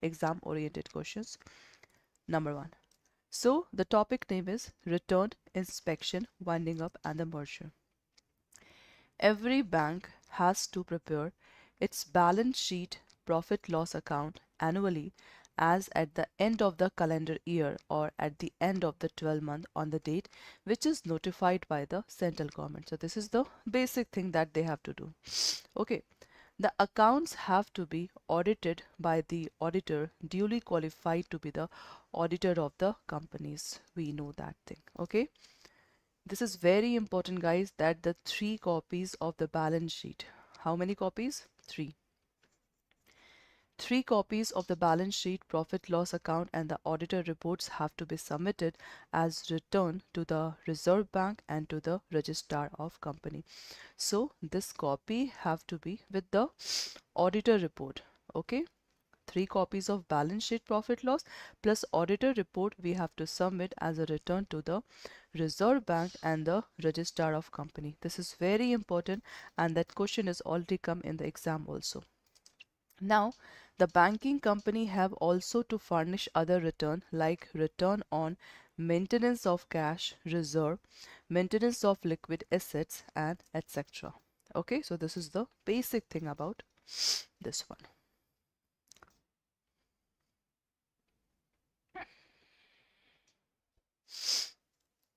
exam oriented questions. Number 1. So the topic name is return, inspection, winding up and the merger. Every bank has to prepare its balance sheet profit loss account annually as at the end of the calendar year or at the end of the 12 month on the date which is notified by the central government. So this is the basic thing that they have to do. Okay. The accounts have to be audited by the auditor duly qualified to be the auditor of the companies. We know that thing. Okay. This is very important, guys, that the 3 copies of the balance sheet. How many copies? 3. 3 copies of the balance sheet, profit loss account and the auditor reports have to be submitted as return to the Reserve Bank and to the registrar of company. So this copy have to be with the auditor report. Okay. 3 copies of balance sheet profit loss plus auditor report we have to submit as a return to the Reserve Bank and the registrar of company. This is very important and that question is already come in the exam also. Now the banking company have also to furnish other return like return on maintenance of cash reserve, maintenance of liquid assets and etc. Okay, so this is the basic thing about this one.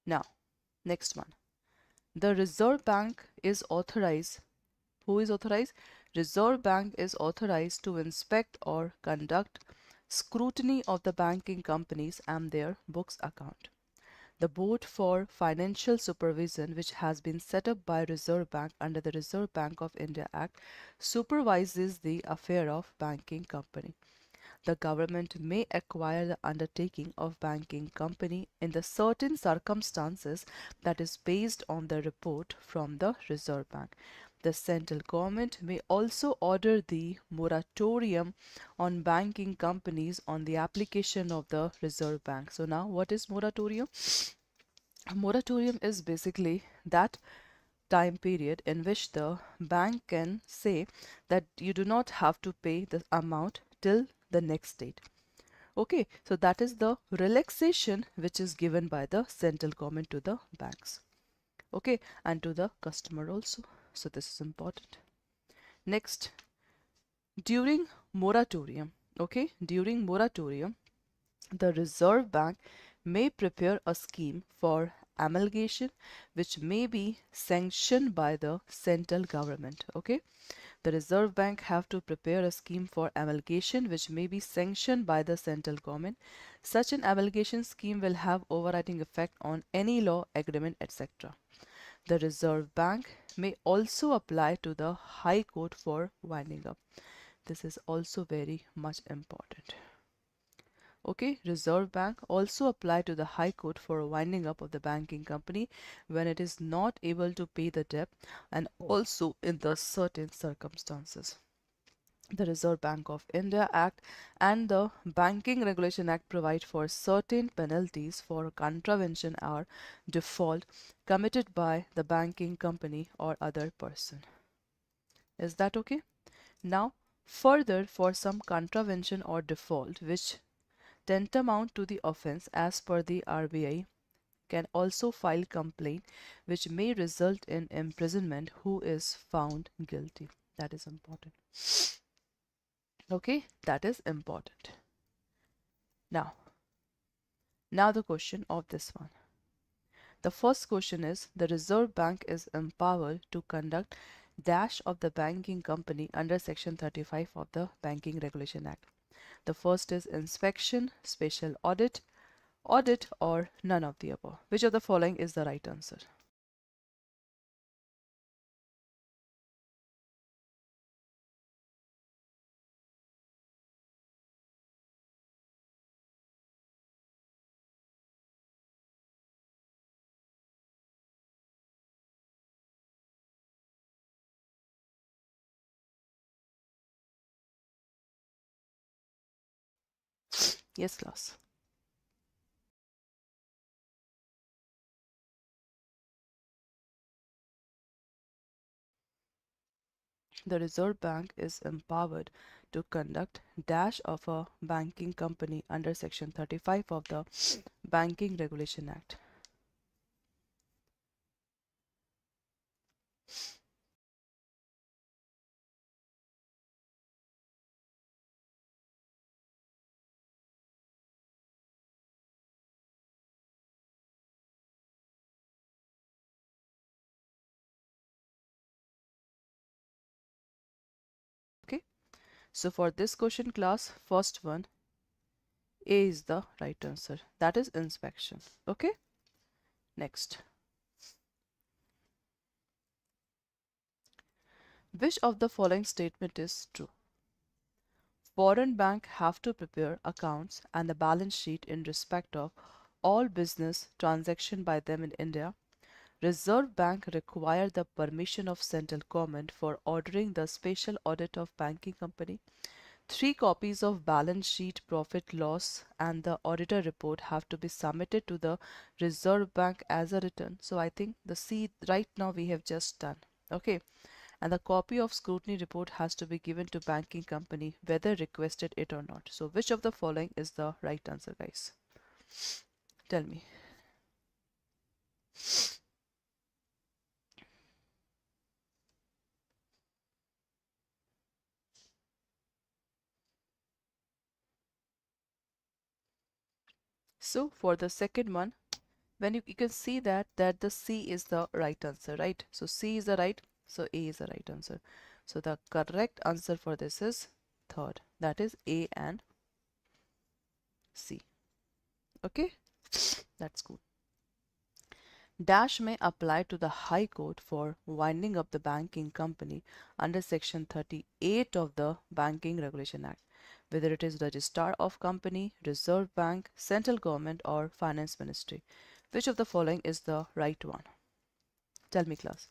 Now next one. The Reserve Bank is authorized. Who is authorized? Reserve Bank is authorized to inspect or conduct scrutiny of the banking companies and their books account. The Board for Financial Supervision, which has been set up by Reserve Bank under the Reserve Bank of India Act, supervises the affair of banking company. The government may acquire the undertaking of banking company in the certain circumstances that is based on the report from the Reserve Bank. The central government may also order the moratorium on banking companies on the application of the Reserve Bank. So now what is moratorium? A moratorium is basically that time period in which the bank can say that you do not have to pay the amount till the next date. Okay, so that is the relaxation which is given by the central government to the banks. Okay, and to the customer also. So this is important. Next, during moratorium, okay, during moratorium, the Reserve Bank may prepare a scheme for amalgamation which may be sanctioned by the central government. Okay, the Reserve Bank have to prepare a scheme for amalgamation which may be sanctioned by the central government. Such an amalgamation scheme will have overriding effect on any law, agreement, etc. The Reserve Bank may also apply to the High Court for winding up. This is also very much important. Okay, Reserve Bank also apply to the High Court for winding up of the banking company when it is not able to pay the debt and also in the certain circumstances. The Reserve Bank of India Act and the Banking Regulation Act provide for certain penalties for contravention or default committed by the banking company or other person. Is that okay? Now, further, for some contravention or default which tantamount to the offense as per the RBI can also file complaint which may result in imprisonment who is found guilty. That is important. Okay, that is important. Now the question of this one. The first question is the Reserve Bank is empowered to conduct dash of the banking company under section 35 of the Banking Regulation Act. The first is inspection, special audit, or none of the above. Which of the following is the right answer? Yes, class. The Reserve Bank is empowered to conduct dash of a banking company under section 35 of the Banking Regulation Act. Okay, so for this question class, first one, A is the right answer, that is inspection. Okay, next, which of the following statement is true? Foreign bank have to prepare accounts and the balance sheet in respect of all business transaction by them in India. Reserve Bank require the permission of central government for ordering the special audit of banking company. 3 copies of balance sheet, profit loss and the auditor report have to be submitted to the Reserve Bank as a return. So I think the C right now we have just done. Okay. And the copy of scrutiny report has to be given to banking company whether requested it or not. So which of the following is the right answer, guys? Tell me. So for the second one, when you can see that the C is the right answer, right? So C is the right, so A is the right answer. So the correct answer for this is third, that is A and C. Okay, that's cool. Dash may apply to the High Court for winding up the banking company under section 38 of the Banking Regulation Act, whether it is registrar of company, Reserve Bank, central government or finance ministry. Which of the following is the right one? Tell me, class.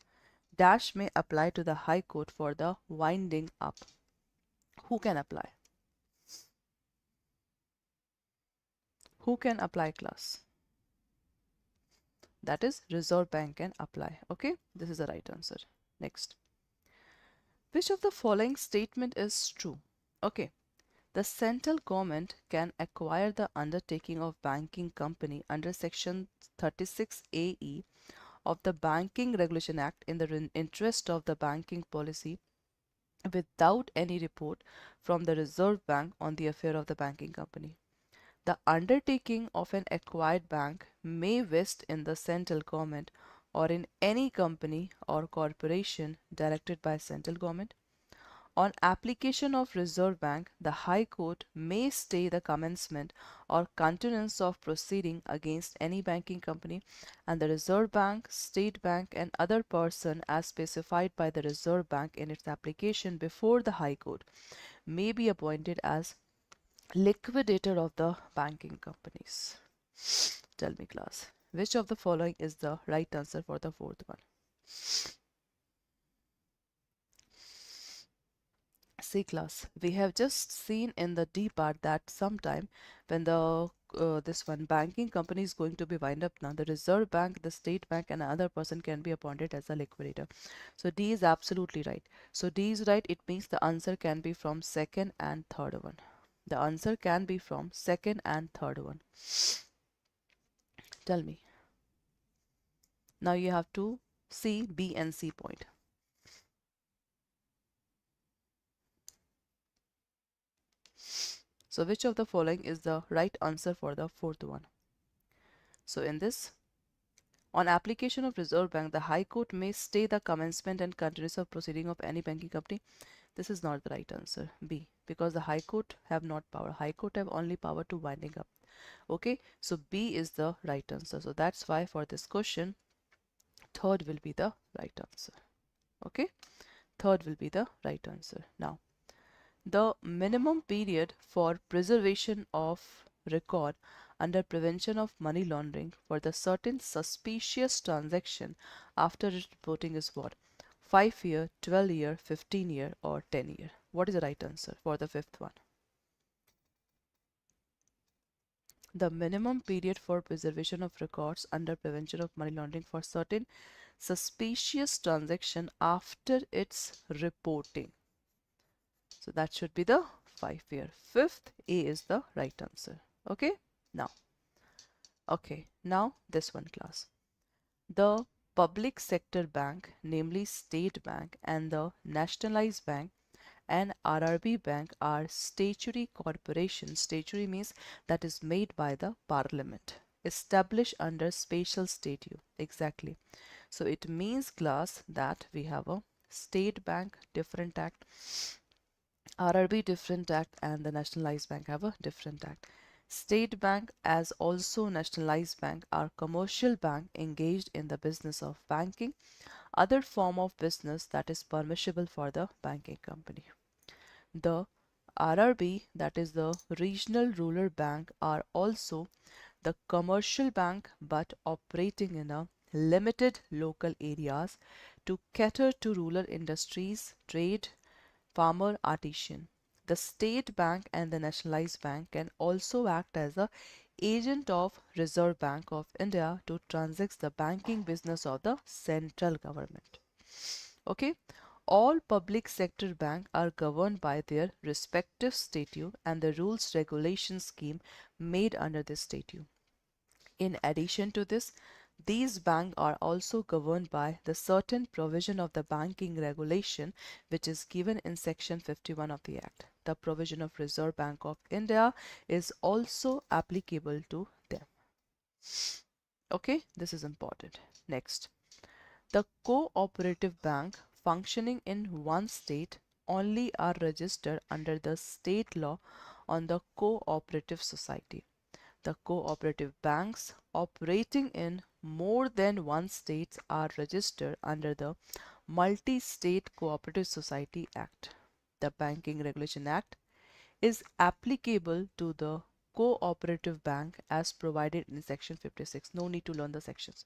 Dash may apply to the High Court for the winding up. Who can apply? Who can apply, class? That is Reserve Bank can apply. Okay, this is the right answer. Next. Which of the following statement is true? Okay, the central government can acquire the undertaking of banking company under section 36AE of the Banking Regulation Act in the interest of the banking policy without any report from the Reserve Bank on the affair of the banking company. The undertaking of an acquired bank may vest in the central government or in any company or corporation directed by central government. On application of Reserve Bank, the High Court may stay the commencement or continuance of proceeding against any banking company, and the Reserve Bank, State Bank, and other person as specified by the Reserve Bank in its application before the High Court may be appointed as liquidator of the banking companies. Tell me, class, which of the following is the right answer for the fourth one? See, class, we have just seen in the D part that sometime when the this one banking company is going to be wind up now, the Reserve Bank, the State Bank, and another person can be appointed as a liquidator. So D is absolutely right. So D is right. It means the answer can be from second and third one. The answer can be from second and third one. Tell me. Now you have to see B and C point. So which of the following is the right answer for the fourth one? So in this, on application of Reserve Bank, the High Court may stay the commencement and continuance of proceeding of any banking company. This is not the right answer, B, because the High Court have not power. High Court have only power to winding up. Okay, so B is the right answer. So that's why for this question, third will be the right answer. Okay, third will be the right answer. Now, the minimum period for preservation of record under prevention of money laundering for the certain suspicious transaction after reporting is what? 5 year, 12 year, 15 year or 10 year? What is the right answer for the fifth one? The minimum period for preservation of records under prevention of money laundering for certain suspicious transaction after its reporting. So that should be the 5-year. Fifth, A is the right answer. Okay, now this one, class. The public sector bank, namely State Bank, and the nationalized bank and RRB Bank are statutory corporations. Statutory means that is made by the parliament, established under special statute. Exactly. So it means, class, that we have a State Bank different act, RRB different act, and the nationalized bank have a different act. State Bank, as also nationalized bank, are commercial bank engaged in the business of banking, other form of business that is permissible for the banking company. The RRB, that is the Regional Rural Bank, are also the commercial bank but operating in a limited local areas to cater to rural industries, trade, farmer, artisan. The State Bank and the Nationalized Bank can also act as a agent of Reserve Bank of India to transact the banking business of the central government. Okay, all public sector banks are governed by their respective statute and the rules regulation scheme made under this statute. In addition to this, these banks are also governed by the certain provision of the banking regulation which is given in section 51 of the Act. The provision of Reserve Bank of India is also applicable to them. Okay, this is important. Next, the cooperative bank functioning in one state only are registered under the state law on the cooperative society. The cooperative banks operating in more than one state are registered under the Multi-State Cooperative Society Act. The Banking Regulation Act is applicable to the cooperative bank as provided in section 56. No need to learn the sections.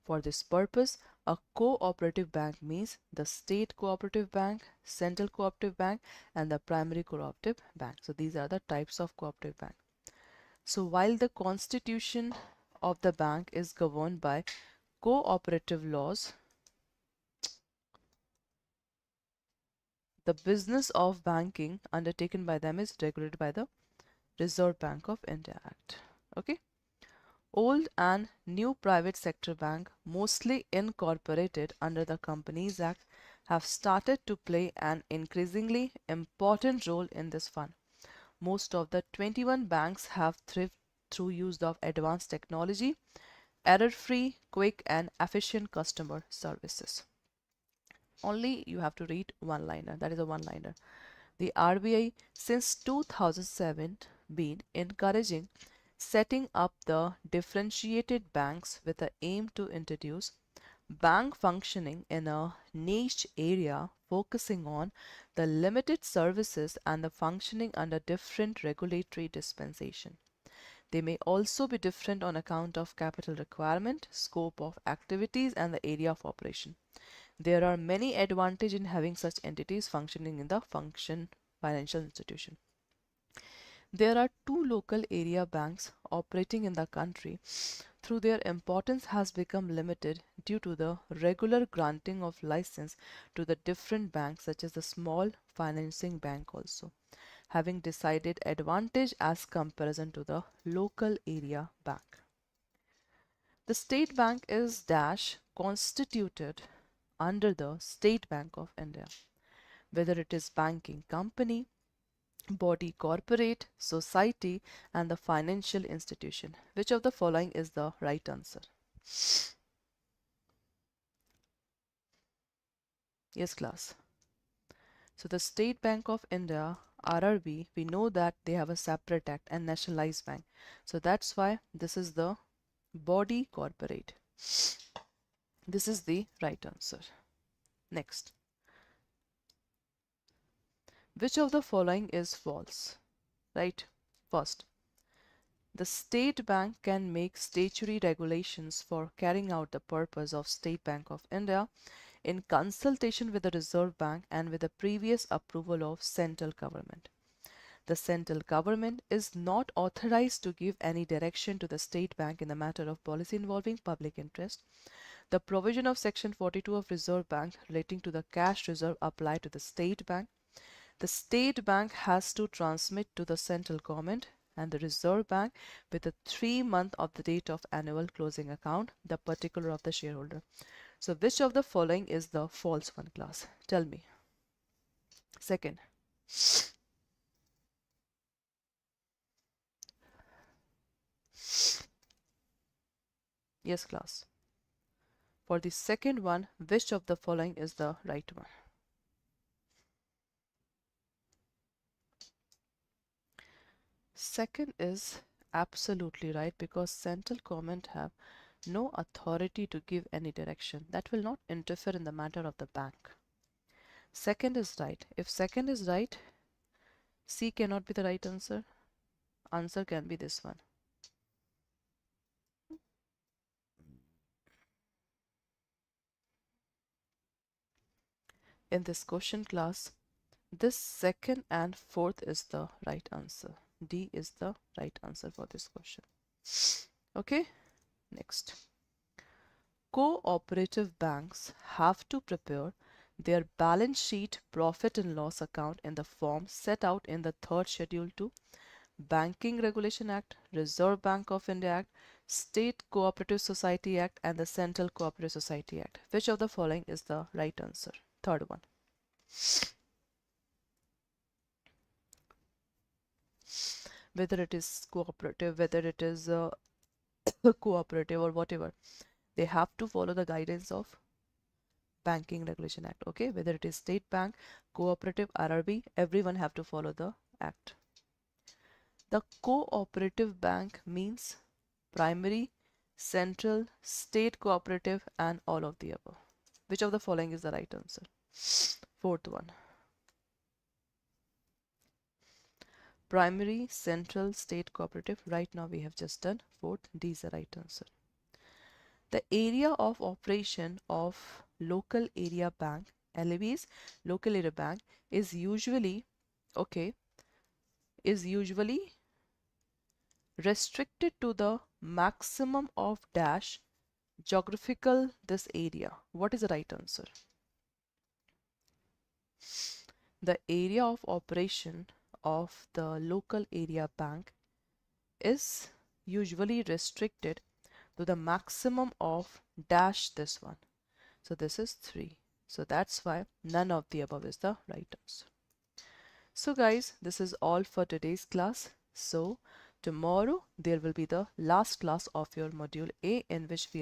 For this purpose, a cooperative bank means the state cooperative bank, central cooperative bank, and the primary cooperative bank. So these are the types of cooperative bank. So while the constitution of the bank is governed by cooperative laws, the business of banking undertaken by them is regulated by the Reserve Bank of India Act. Okay. Old and new private sector bank, mostly incorporated under the Companies Act, have started to play an increasingly important role in this fund. Most of the 21 banks have thrived through use of advanced technology, error-free, quick and efficient customer services. Only you have to read one-liner. That is a one-liner. The RBI since 2007 been encouraging setting up the differentiated banks with the aim to introduce bank functioning in a niche area focusing on the limited services and the functioning under different regulatory dispensation. They may also be different on account of capital requirement, scope of activities and the area of operation. There are many advantages in having such entities functioning in the financial institution. There are two local area banks operating in the country. Through their importance has become limited due to the regular granting of license to the different banks such as the small financing bank also, having decided advantage as comparison to the local area bank. The State Bank is dash constituted under the State Bank of India, whether it is banking company, body corporate, society and the financial institution. Which of the following is the right answer? Yes, class. So the State Bank of India, RRB, we know that they have a separate act and nationalized bank. So that's why this is the body corporate. This is the right answer. Next. Which of the following is false? Right? First, the State Bank can make statutory regulations for carrying out the purpose of State Bank of India in consultation with the Reserve Bank and with the previous approval of central government. The central government is not authorized to give any direction to the State Bank in the matter of policy involving public interest. The provision of section 42 of Reserve Bank relating to the cash reserve apply to the State Bank. The state bank has to transmit to the central government and the Reserve Bank with a 3 month of the date of annual closing account, the particular of the shareholder. So which of the following is the false one, class? Tell me. Second. Yes, class. For the second one, which of the following is the right one? Second is absolutely right, because central government have no authority to give any direction. That will not interfere in the matter of the bank. Second is right. If second is right, C cannot be the right answer. Answer can be this one. In this question, class, this second and fourth is the right answer. D is the right answer for this question. Okay, next. Cooperative banks have to prepare their balance sheet profit and loss account in the form set out in the third schedule to Banking Regulation Act, Reserve Bank of India Act, State Cooperative Society Act, and the Central Cooperative Society Act. Which of the following is the right answer? Third one. Whether it is cooperative, whether it is cooperative or whatever, they have to follow the guidance of Banking Regulation Act. Okay, whether it is state bank, cooperative, RRB, everyone have to follow the act. The cooperative bank means primary, central, state cooperative, and all of the above. Which of the following is the right answer? Fourth one. Primary, central, state cooperative. Right now we have just done fourth. D is the right answer. The area of operation of local area bank, LAB's local area bank, is usually restricted to the maximum of dash geographical this area. What is the right answer? The area of operation of the local area bank is usually restricted to the maximum of dash this one. So this is 3. So that's why none of the above is the right answer. So guys, this is all for today's class. So tomorrow there will be the last class of your module A, in which we are